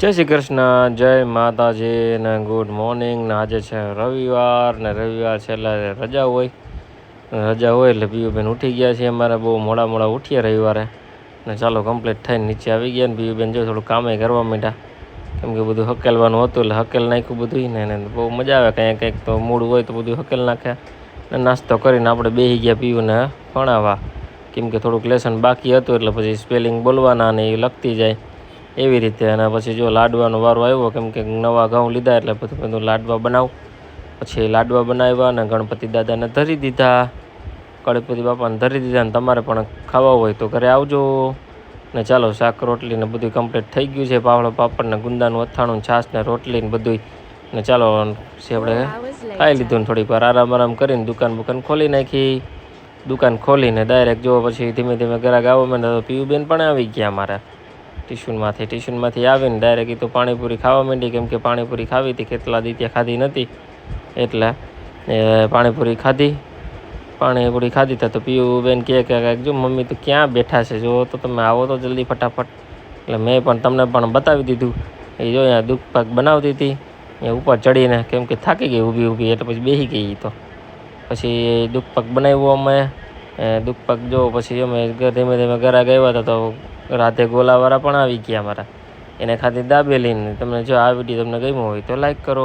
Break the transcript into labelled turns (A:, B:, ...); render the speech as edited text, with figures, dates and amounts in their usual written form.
A: જય શ્રી કૃષ્ણ, જય માતાજી ને ગુડ મોર્નિંગ ને આજે છે રવિવાર ને રવિવાર છે એટલે રજા હોય એટલે પીયુબેન ઉઠી ગયા છે. અમારે બહુ મોડા ઉઠીએ રવિવારે ને ચાલો કમ્પ્લીટ થઈને નીચે આવી ગયા ને પીયુબેન જો થોડું કામે કરવા માંડ્યા કેમ કે બધું હકેલવાનું હતું એટલે હકેલ નાખ્યું બધું ને બહુ મજા આવે. કંઈક તો મૂડ હોય તો બધું હકેલ નાખે ને નાસ્તો કરીને આપણે બેસી ગયા પીયુને ભણાવવા કેમ કે થોડુંક લેસન બાકી હતું એટલે પછી સ્પેલિંગ બોલવાના ને એ લખતી જાય એવી રીતે. અને પછી જો લાડવાનો વારો આવ્યો કેમ કે નવા ઘઉં લીધા એટલે બધું લાડવા બનાવું. પછી લાડવા બનાવ્યા અને ગણપતિ દાદાને ધરી દીધા, ગણપતિ બાપાને ધરી દીધા. ને તમારે પણ ખાવા હોય તો ઘરે આવજો ને ચાલો શાક રોટલી ને બધું કમ્પ્લીટ થઈ ગયું છે. પાવડો પાપડ ને ગુંદાનું અથાણું, છાશ ને રોટલી ને બધું ને ચાલો આપણે ખાઈ લીધું ને થોડીક વાર આરામ કરીને દુકાન ખોલી નાખી. દુકાન ખોલીને ડાયરેક્ટ જો પછી ધીમે ધીમે ગ્રાહક આવવા માંડ્યા તો પીયુબેન પણ આવી ગયા અમારા ટ્યુશનમાંથી આવીને ડાયરેક્ટ એ તો પાણીપુરી ખાવા માંડી કેમ કે પાણીપુરી ખાવી હતી, કેટલા દી ત્યાં ખાધી નથી એટલે પાણીપુરી ખાધી તો પીયુબેન કહે કે જો મમ્મી તો ક્યાં બેઠા છે, જો તો તમે આવો તો જલ્દી ફટાફટ. એટલે મેં પણ તમને પણ બતાવી દીધું. એ જો અહીંયા દૂધ પાક બનાવતી હતી એ ઉપર ચડીને કેમ કે થાકી ગઈ ઊભી એટલે પછી બેસી ગઈ. તો પછી દૂધ પાક બનાવ્યું અમે. દૂધ પાક જો પછી અમે ધીમે ધીમે ઘરે ગયા હતા તો રાધે ગોલાવાળા પણ આવી ગયા અમારા, એને ખાધી દાબેલી. તમને જો આ વિડીયો તમને ગમ્યો હોય તો લાઈક કરો.